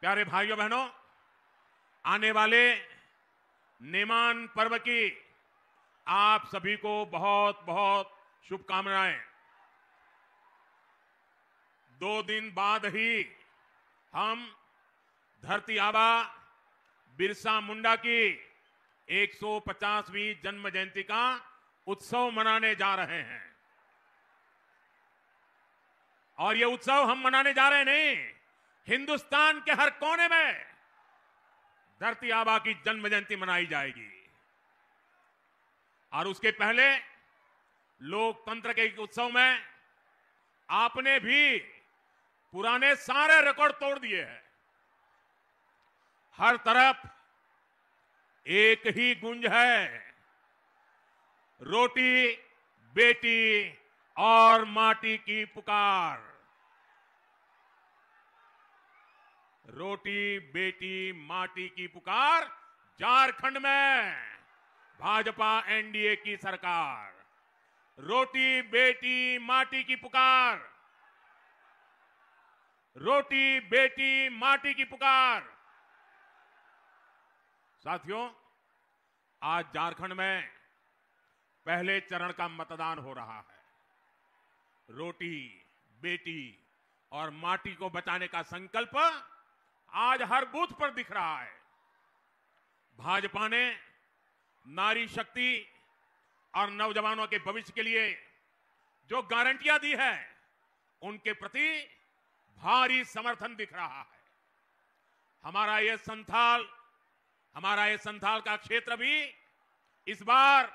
प्यारे भाइयों बहनों, आने वाले नेमान पर्व की आप सभी को बहुत बहुत शुभकामनाएं। 2 दिन बाद ही हम धरती आबा बिरसा मुंडा की 150वीं जन्म जयंती का उत्सव मनाने जा रहे हैं। और ये उत्सव हम मनाने जा रहे नहीं, हिंदुस्तान के हर कोने में धरती आबा की जन्म जयंती मनाई जाएगी। और उसके पहले लोकतंत्र के उत्सव में आपने भी पुराने सारे रिकॉर्ड तोड़ दिए हैं। हर तरफ एक ही गूंज है, रोटी बेटी और माटी की पुकार। रोटी बेटी माटी की पुकार। झारखंड में भाजपा एनडीए की सरकार। रोटी बेटी माटी की पुकार। रोटी बेटी माटी की पुकार। साथियों, आज झारखंड में पहले चरण का मतदान हो रहा है। रोटी बेटी और माटी को बचाने का संकल्प आज हर बूथ पर दिख रहा है। भाजपा ने नारी शक्ति और नौजवानों के भविष्य के लिए जो गारंटियां दी है, उनके प्रति भारी समर्थन दिख रहा है। हमारा ये संथाल का क्षेत्र भी इस बार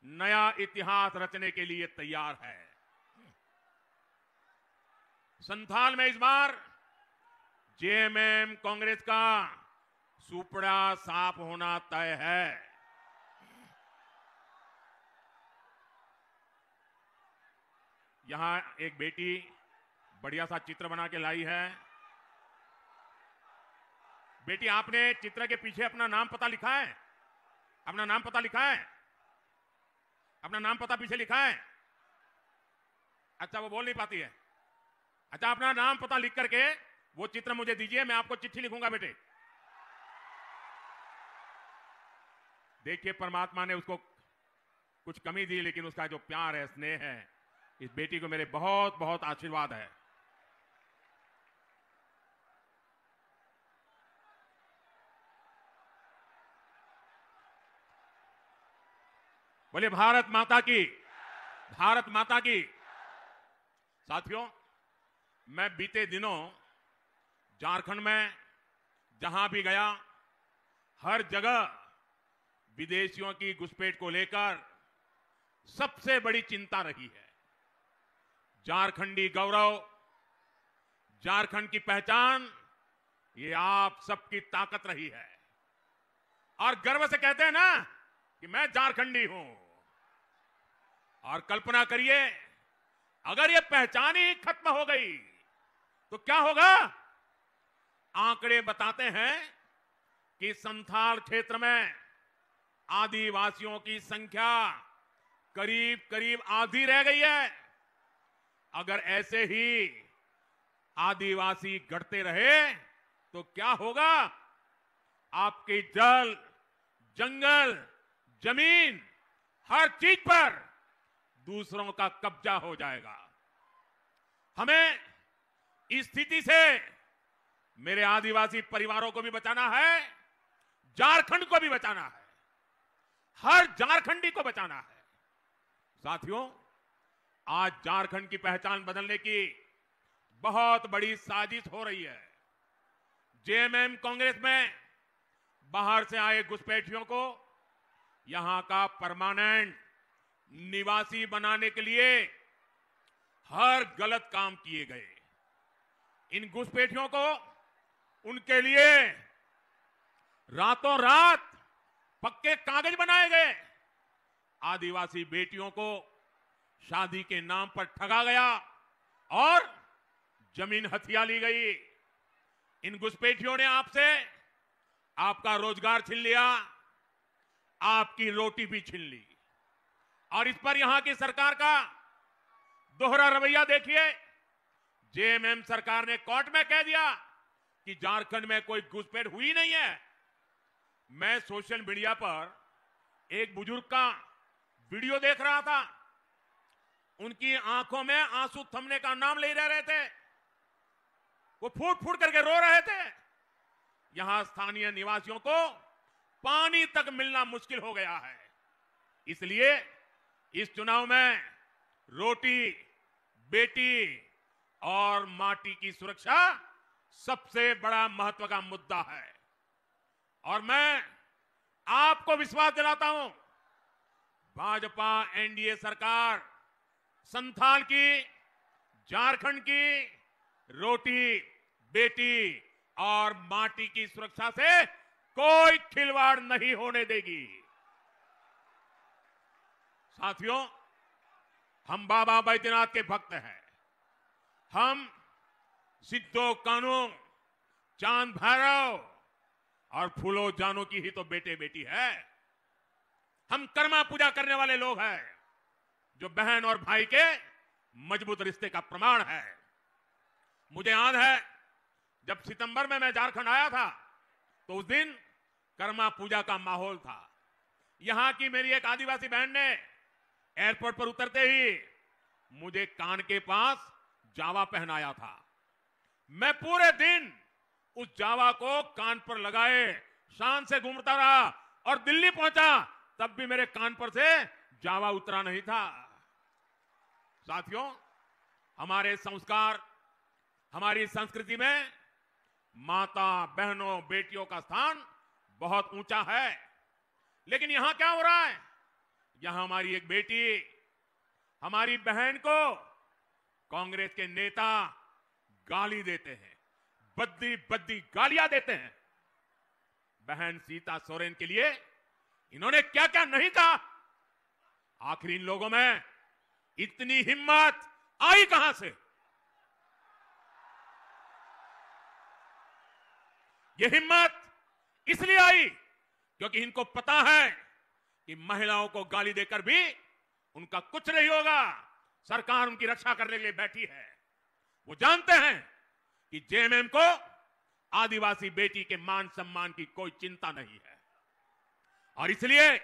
नया इतिहास रचने के लिए तैयार है। संथाल में इस बार जेएमएम कांग्रेस का सुपड़ा साफ होना तय है। यहां एक बेटी बढ़िया सा चित्र बना के लाई है। बेटी, आपने चित्र के पीछे अपना नाम पता लिखा है? अपना नाम पता लिखा है? अपना नाम पता पीछे लिखा है? अच्छा, वो बोल नहीं पाती है। अच्छा, अपना नाम पता लिख करके वो चित्र मुझे दीजिए, मैं आपको चिट्ठी लिखूंगा। बेटे देखिए, परमात्मा ने उसको कुछ कमी दी, लेकिन उसका जो प्यार है, स्नेह है, इस बेटी को मेरे बहुत बहुत आशीर्वाद है। बोले भारत माता की, भारत माता की। साथियों, मैं बीते दिनों झारखंड में जहां भी गया, हर जगह विदेशियों की घुसपैठ को लेकर सबसे बड़ी चिंता रही है। झारखंडी गौरव, झारखंड की पहचान, ये आप सबकी ताकत रही है। और गर्व से कहते हैं ना कि मैं झारखंडी हूं। और कल्पना करिए, अगर ये पहचान ही खत्म हो गई तो क्या होगा? आंकड़े बताते हैं कि संथाल क्षेत्र में आदिवासियों की संख्या करीब करीब आधी रह गई है। अगर ऐसे ही आदिवासी घटते रहे तो क्या होगा? आपके जल, जंगल, जमीन, हर चीज पर दूसरों का कब्जा हो जाएगा। हमें इस स्थिति से मेरे आदिवासी परिवारों को भी बचाना है, झारखंड को भी बचाना है, हर झारखंडी को बचाना है। साथियों, आज झारखंड की पहचान बदलने की बहुत बड़ी साजिश हो रही है। जेएमएम कांग्रेस में बाहर से आए घुसपैठियों को यहां का परमानेंट निवासी बनाने के लिए हर गलत काम किए गए। इन घुसपैठियों को उनके लिए रातों रात पक्के कागज बनाए गए। आदिवासी बेटियों को शादी के नाम पर ठगा गया और जमीन हथिया ली गई। इन घुसपैठियों ने आपसे आपका रोजगार छीन लिया, आपकी रोटी भी छीन ली। और इस पर यहां की सरकार का दोहरा रवैया देखिए। जेएमएम सरकार ने कोर्ट में कह दिया कि झारखंड में कोई घुसपैठ हुई नहीं है। मैं सोशल मीडिया पर एक बुजुर्ग का वीडियो देख रहा था। उनकी आंखों में आंसू थमने का नाम ले रहे थे। वो फूट फूट करके रो रहे थे। यहां स्थानीय निवासियों को पानी तक मिलना मुश्किल हो गया है। इसलिए इस चुनाव में रोटी, बेटी और माटी की सुरक्षा सबसे बड़ा महत्व का मुद्दा है। और मैं आपको विश्वास दिलाता हूं, भाजपा एनडीए सरकार संथाल की, झारखंड की रोटी, बेटी और माटी की सुरक्षा से कोई खिलवाड़ नहीं होने देगी। साथियों, हम बाबा बैद्यनाथ के भक्त हैं। हम सिद्धो कान्हू, चांद भैरव और फूलो जानू की ही तो बेटे बेटी है। हम कर्मा पूजा करने वाले लोग हैं, जो बहन और भाई के मजबूत रिश्ते का प्रमाण है। मुझे याद है, जब सितंबर में मैं झारखंड आया था तो उस दिन कर्मा पूजा का माहौल था। यहां की मेरी एक आदिवासी बहन ने एयरपोर्ट पर उतरते ही मुझे कान के पास जावा पहनाया था। मैं पूरे दिन उस जावा को कान पर लगाए शान से घूमता रहा और दिल्ली पहुंचा, तब भी मेरे कान पर से जावा उतरा नहीं था। साथियों, हमारे संस्कार, हमारी संस्कृति में माता, बहनों, बेटियों का स्थान बहुत ऊंचा है। लेकिन यहां क्या हो रहा है? यहां हमारी एक बेटी, हमारी बहन को कांग्रेस के नेता गाली देते हैं, बद्दी बद्दी गालियां देते हैं। बहन सीता सोरेन के लिए इन्होंने क्या क्या नहीं कहा। आखिर इन लोगों में इतनी हिम्मत आई कहां से? ये हिम्मत इसलिए आई क्योंकि इनको पता है कि महिलाओं को गाली देकर भी उनका कुछ नहीं होगा। सरकार उनकी रक्षा करने के लिए बैठी है। वो जानते हैं कि जेएमएम को आदिवासी बेटी के मान सम्मान की कोई चिंता नहीं है। और इसलिए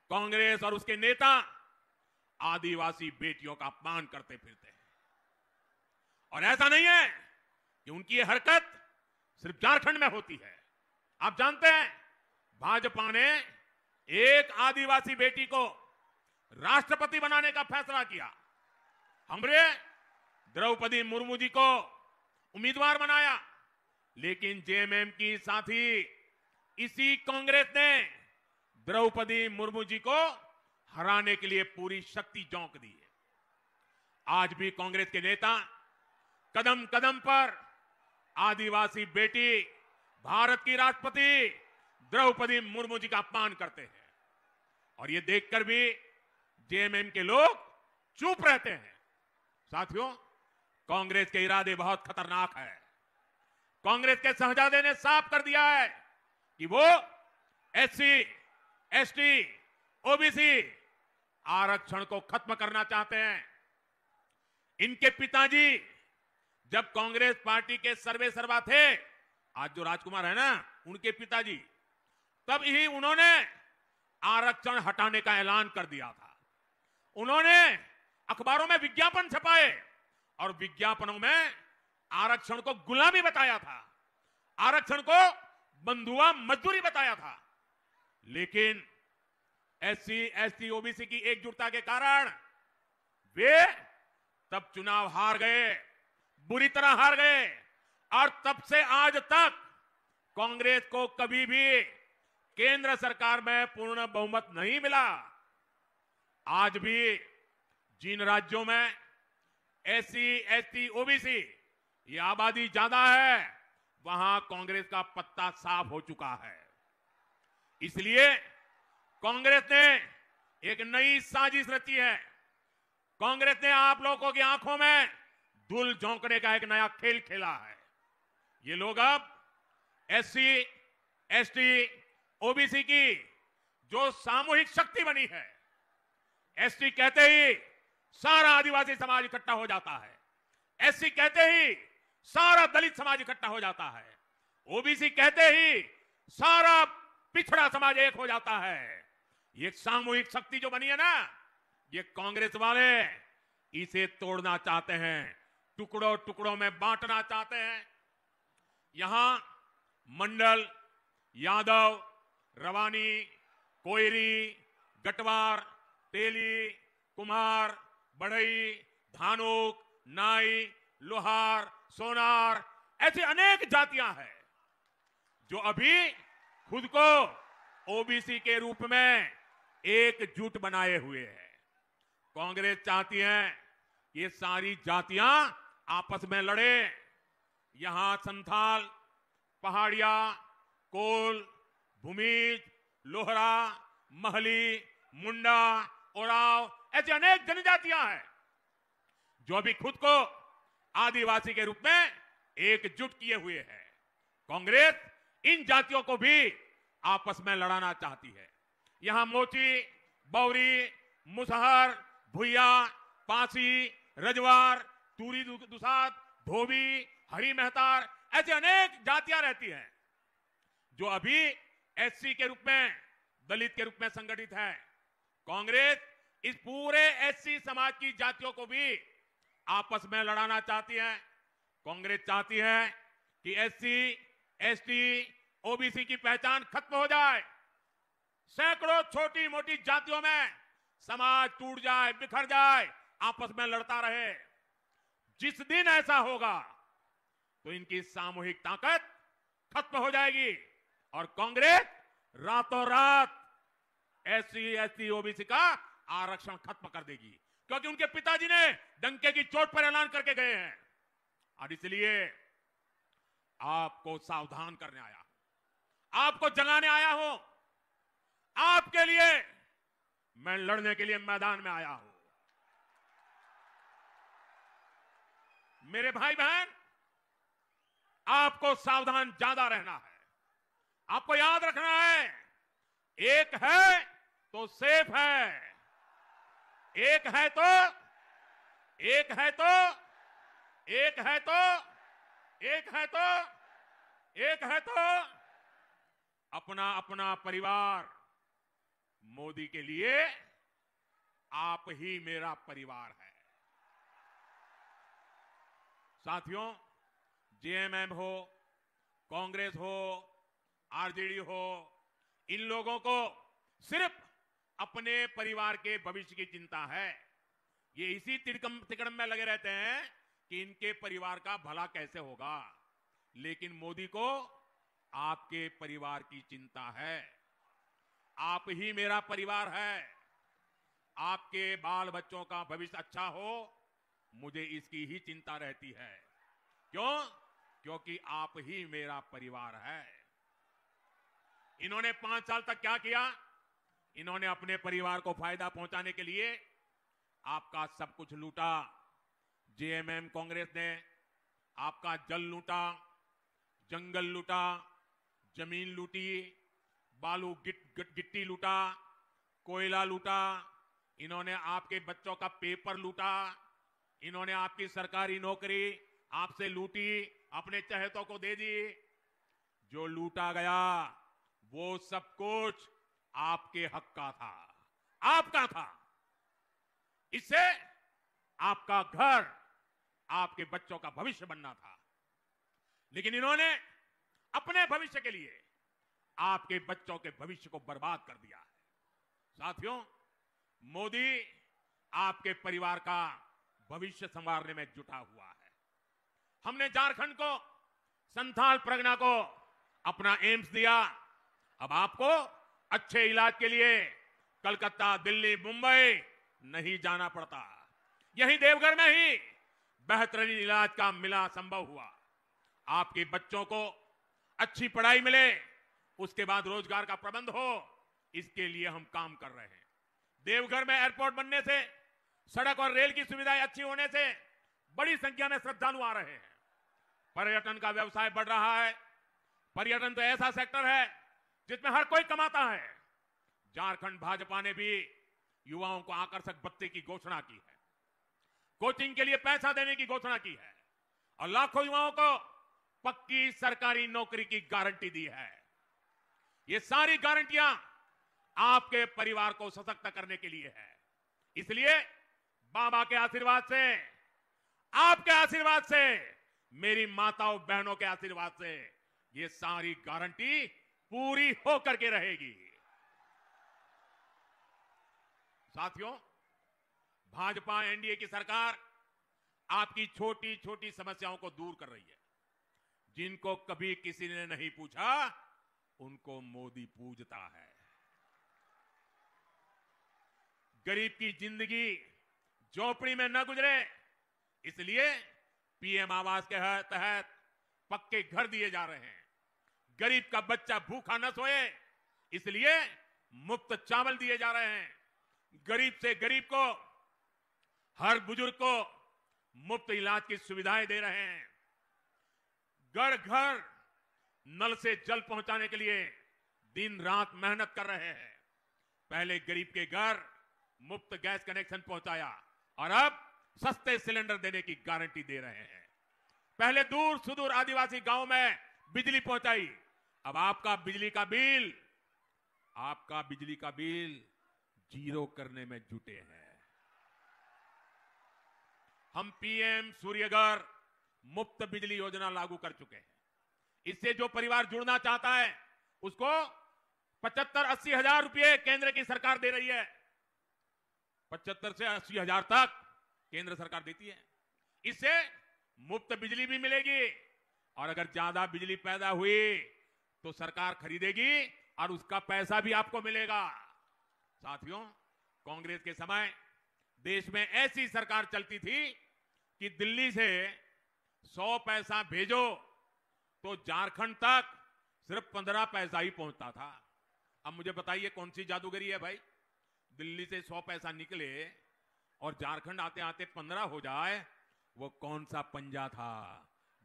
कांग्रेस और उसके नेता आदिवासी बेटियों का अपमान करते फिरते हैं। और ऐसा नहीं है कि उनकी ये हरकत सिर्फ झारखंड में होती है। आप जानते हैं, भाजपा ने एक आदिवासी बेटी को राष्ट्रपति बनाने का फैसला किया। हमने द्रौपदी मुर्मू जी को उम्मीदवार बनाया, लेकिन जेएमएम की साथी इसी कांग्रेस ने द्रौपदी मुर्मू जी को हराने के लिए पूरी शक्ति झोंक दी है। आज भी कांग्रेस के नेता कदम कदम पर आदिवासी बेटी, भारत की राष्ट्रपति द्रौपदी मुर्मू जी का अपमान करते हैं। और ये देखकर भी जेएमएम के लोग चुप रहते हैं। साथियों, कांग्रेस के इरादे बहुत खतरनाक है। कांग्रेस के शहजादे ने साफ कर दिया है कि वो एससी, एसटी, ओबीसी आरक्षण को खत्म करना चाहते हैं। इनके पिताजी जब कांग्रेस पार्टी के सर्वे सर्वा थे, आज जो राजकुमार है ना, उनके पिताजी, तब ही उन्होंने आरक्षण हटाने का ऐलान कर दिया था। उन्होंने अखबारों में विज्ञापन छपाए और विज्ञापनों में आरक्षण को गुलामी बताया था, आरक्षण को बंधुआ मजदूरी बताया था। लेकिन एससी, एसटी, ओबीसी की एकजुटता के कारण वे तब चुनाव हार गए, बुरी तरह हार गए। और तब से आज तक कांग्रेस को कभी भी केंद्र सरकार में पूर्ण बहुमत नहीं मिला। आज भी जिन राज्यों में एससी, एसटी, ओबीसी ये आबादी ज्यादा है, वहां कांग्रेस का पत्ता साफ हो चुका है। इसलिए कांग्रेस ने एक नई साजिश रची है। कांग्रेस ने आप लोगों की आंखों में धूल झोंकने का एक नया खेल खेला है। ये लोग अब एससी, एसटी, ओबीसी की जो सामूहिक शक्ति बनी है। एसटी कहते ही सारा आदिवासी समाज इकट्ठा हो जाता है, एससी कहते ही सारा दलित समाज इकट्ठा हो जाता है, ओबीसी कहते ही सारा पिछड़ा समाज एक हो जाता है। ये सामूहिक शक्ति जो बनी है ना, ये कांग्रेस वाले इसे तोड़ना चाहते हैं, टुकड़ों टुकड़ों में बांटना चाहते हैं। यहां मंडल, यादव, रवानी, कोयरी, गटवार, तेली, कुमार, बढ़ई, धानुक, नाई, लोहार, सोनार, ऐसी अनेक जातियां हैं जो अभी खुद को ओबीसी के रूप में एकजुट बनाए हुए हैं। कांग्रेस चाहती है ये सारी जातियां आपस में लड़े। यहां संथाल, पहाड़िया, कोल, भूमिज, लोहरा, महली, मुंडा, ओराव, ऐसी अनेक जनजातियां हैं जो अभी खुद को आदिवासी के रूप में एकजुट किए हुए हैं। कांग्रेस इन जातियों को भी आपस में लड़ाना चाहती है। यहां मोची, बौरी, मुसहर, भुइया, पासी, रजवार, तूरी दुसाद, धोबी, हरी मेहतार, ऐसी अनेक जातियां रहती हैं जो अभी एससी के रूप में, दलित के रूप में संगठित है। कांग्रेस इस पूरे एससी समाज की जातियों को भी आपस में लड़ाना चाहती है। कांग्रेस चाहती है कि एससी, एसटी, ओबीसी की पहचान खत्म हो जाए। सैकड़ों छोटी मोटी जातियों में समाज टूट जाए, बिखर जाए, आपस में लड़ता रहे। जिस दिन ऐसा होगा तो इनकी सामूहिक ताकत खत्म हो जाएगी और कांग्रेस रातों रात एससी, एसटी, ओबीसी का आरक्षण खत्म कर देगी, क्योंकि उनके पिताजी ने डंके की चोट पर ऐलान करके गए हैं। और इसलिए आपको सावधान करने आया हूं, आपको जगाने आया हूं, आपके लिए मैं लड़ने के लिए मैदान में आया हूं। मेरे भाई बहन, आपको सावधान ज्यादा रहना है। आपको याद रखना है, एक है तो सेफ है, एक है तो, एक है तो, एक है तो, एक है तो, एक है तो अपना अपना परिवार। मोदी के लिए आप ही मेरा परिवार है। साथियों, जेएमएम हो, कांग्रेस हो, आरजेडी हो, इन लोगों को सिर्फ अपने परिवार के भविष्य की चिंता है। ये इसी तिकड़म में लगे रहते हैं कि इनके परिवार का भला कैसे होगा, लेकिन मोदी को आपके परिवार की चिंता है। आप ही मेरा परिवार है। आपके बाल बच्चों का भविष्य अच्छा हो, मुझे इसकी ही चिंता रहती है। क्यों? क्योंकि आप ही मेरा परिवार है। इन्होंने 5 साल तक क्या किया? इन्होंने अपने परिवार को फायदा पहुंचाने के लिए आपका सब कुछ लूटा। जेएमएम कांग्रेस ने आपका जल लूटा, जंगल लूटा, जमीन लूटी, बालू गिट्टी लूटा, कोयला लूटा। इन्होंने आपके बच्चों का पेपर लूटा। इन्होंने आपकी सरकारी नौकरी आपसे लूटी, अपने चहेतों को दे दी। जो लूटा गया वो सब कुछ आपके हक का था, आपका था। इससे आपका घर, आपके बच्चों का भविष्य बनना था। लेकिन इन्होंने अपने भविष्य के लिए आपके बच्चों के भविष्य को बर्बाद कर दिया है। साथियों, मोदी आपके परिवार का भविष्य संवारने में जुटा हुआ है। हमने झारखंड को, संथाल परगना को अपना एम्स दिया। अब आपको अच्छे इलाज के लिए कलकत्ता, दिल्ली, मुंबई नहीं जाना पड़ता। यहीं देवघर में ही बेहतरीन इलाज का मिला संभव हुआ। आपके बच्चों को अच्छी पढ़ाई मिले, उसके बाद रोजगार का प्रबंध हो, इसके लिए हम काम कर रहे हैं। देवघर में एयरपोर्ट बनने से, सड़क और रेल की सुविधाएं अच्छी होने से बड़ी संख्या में श्रद्धालु आ रहे हैं। पर्यटन का व्यवसाय बढ़ रहा है। पर्यटन तो ऐसा सेक्टर है जिसमें हर कोई कमाता है। झारखंड भाजपा ने भी युवाओं को आकर्षक भत्ते की घोषणा की है, कोचिंग के लिए पैसा देने की घोषणा की है और लाखों युवाओं को पक्की सरकारी नौकरी की गारंटी दी है। ये सारी गारंटियां आपके परिवार को सशक्त करने के लिए है। इसलिए बाबा के आशीर्वाद से, आपके आशीर्वाद से, मेरी माताओं बहनों के आशीर्वाद से ये सारी गारंटी पूरी होकर के रहेगी। साथियों, भाजपा एनडीए की सरकार आपकी छोटी छोटी समस्याओं को दूर कर रही है। जिनको कभी किसी ने नहीं पूछा, उनको मोदी पूजता है। गरीब की जिंदगी झोपड़ी में न गुजरे, इसलिए पीएम आवास के तहत पक्के घर दिए जा रहे हैं। गरीब का बच्चा भूखा न सोए, इसलिए मुफ्त चावल दिए जा रहे हैं। गरीब से गरीब को, हर बुजुर्ग को मुफ्त इलाज की सुविधाएं दे रहे हैं। घर घर नल से जल पहुंचाने के लिए दिन रात मेहनत कर रहे हैं। पहले गरीब के घर मुफ्त गैस कनेक्शन पहुंचाया और अब सस्ते सिलेंडर देने की गारंटी दे रहे हैं। पहले दूर सुदूर आदिवासी गांव में बिजली पहुंचाई, अब आपका बिजली का बिल जीरो करने में जुटे हैं। हम पीएम सूर्यघर मुफ्त बिजली योजना लागू कर चुके हैं। इससे जो परिवार जुड़ना चाहता है उसको 75-80 हजार रुपए केंद्र की सरकार दे रही है। 75 से 80 हजार तक केंद्र सरकार देती है। इससे मुफ्त बिजली भी मिलेगी और अगर ज्यादा बिजली पैदा हुई तो सरकार खरीदेगी और उसका पैसा भी आपको मिलेगा। साथियों, कांग्रेस के समय देश में ऐसी सरकार चलती थी कि दिल्ली से 100 पैसा भेजो तो झारखंड तक सिर्फ 15 पैसा ही पहुंचता था। अब मुझे बताइए कौन सी जादूगरी है भाई? दिल्ली से 100 पैसा निकले और झारखंड आते आते 15 हो जाए। वो कौन सा पंजा था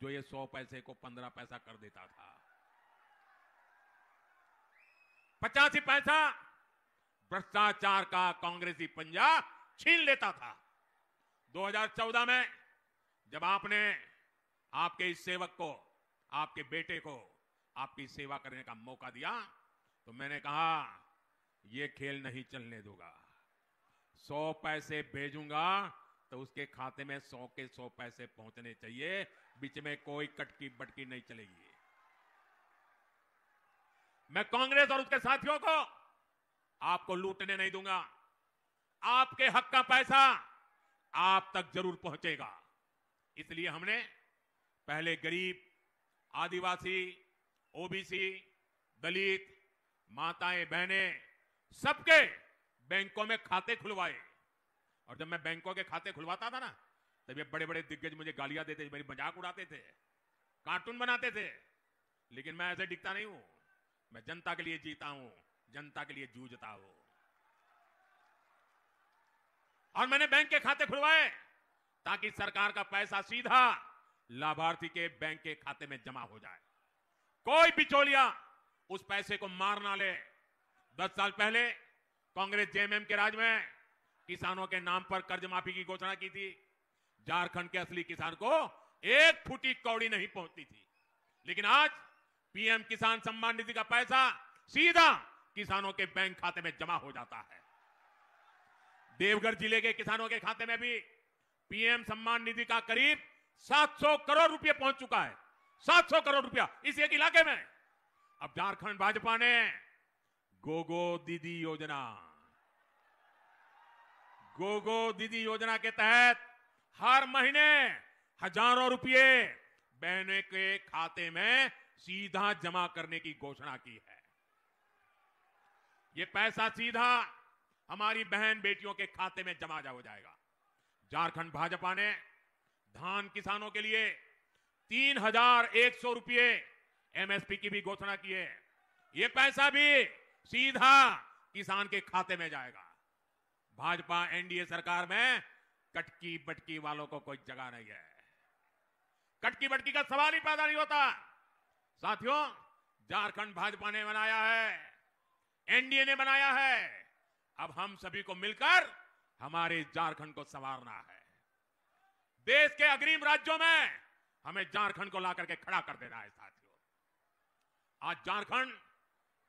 जो ये 100 पैसे को 15 पैसा कर देता था? 85 पैसा भ्रष्टाचार का कांग्रेसी पंजा छीन लेता था। 2014 में जब आपने आपके इस सेवक को, आपके बेटे को आपकी सेवा करने का मौका दिया तो मैंने कहा ये खेल नहीं चलने दूंगा। 100 पैसे भेजूंगा तो उसके खाते में 100 के 100 पैसे पहुंचने चाहिए, बीच में कोई कटकी बटकी नहीं चलेगी। मैं कांग्रेस और उसके साथियों को आपको लूटने नहीं दूंगा। आपके हक का पैसा आप तक जरूर पहुंचेगा। इसलिए हमने पहले गरीब, आदिवासी, ओबीसी, दलित, माताएं बहनें सबके बैंकों में खाते खुलवाए। और जब मैं बैंकों के खाते खुलवाता था ना, तब ये बड़े बड़े दिग्गज मुझे गालियां देते, मेरी मजाक उड़ाते थे, कार्टून बनाते थे। लेकिन मैं ऐसे दिखता नहीं हूं। मैं जनता के लिए जीता हूं, जनता के लिए जूझता हूं। और मैंने बैंक के खाते खुलवाए ताकि सरकार का पैसा सीधा लाभार्थी के बैंक के खाते में जमा हो जाए। कोई बिचौलिया उस पैसे को मार ना ले। 10 साल पहले कांग्रेस जेएमएम के राज में किसानों के नाम पर कर्ज माफी की घोषणा की थी। झारखंड के असली किसान को एक फुटी कौड़ी नहीं पहुंचती थी। लेकिन आज पीएम किसान सम्मान निधि का पैसा सीधा किसानों के बैंक खाते में जमा हो जाता है। देवघर जिले के किसानों के खाते में भी पीएम सम्मान निधि का करीब 700 करोड़ रुपए पहुंच चुका है। 700 करोड़ रुपया इस एक इलाके में। अब झारखंड भाजपा ने गोगो दीदी योजना के तहत हर महीने हजारों रुपए बहनों के खाते में सीधा जमा करने की घोषणा की है। ये पैसा सीधा हमारी बहन बेटियों के खाते में जमा हो जाएगा। झारखंड भाजपा ने धान किसानों के लिए 3,100 रुपए एमएसपी की भी घोषणा की है। ये पैसा भी सीधा किसान के खाते में जाएगा। भाजपा एनडीए सरकार में कटकी बटकी वालों को कोई जगह नहीं है। कटकी बटकी का सवाल ही पैदा नहीं होता। साथियों, झारखंड भाजपा ने बनाया है एनडीए ने बनाया है। अब हम सभी को मिलकर हमारे झारखंड को संवारना है। देश के अग्रिम राज्यों में हमें झारखंड को ला करके खड़ा कर देना है। साथियों, आज झारखंड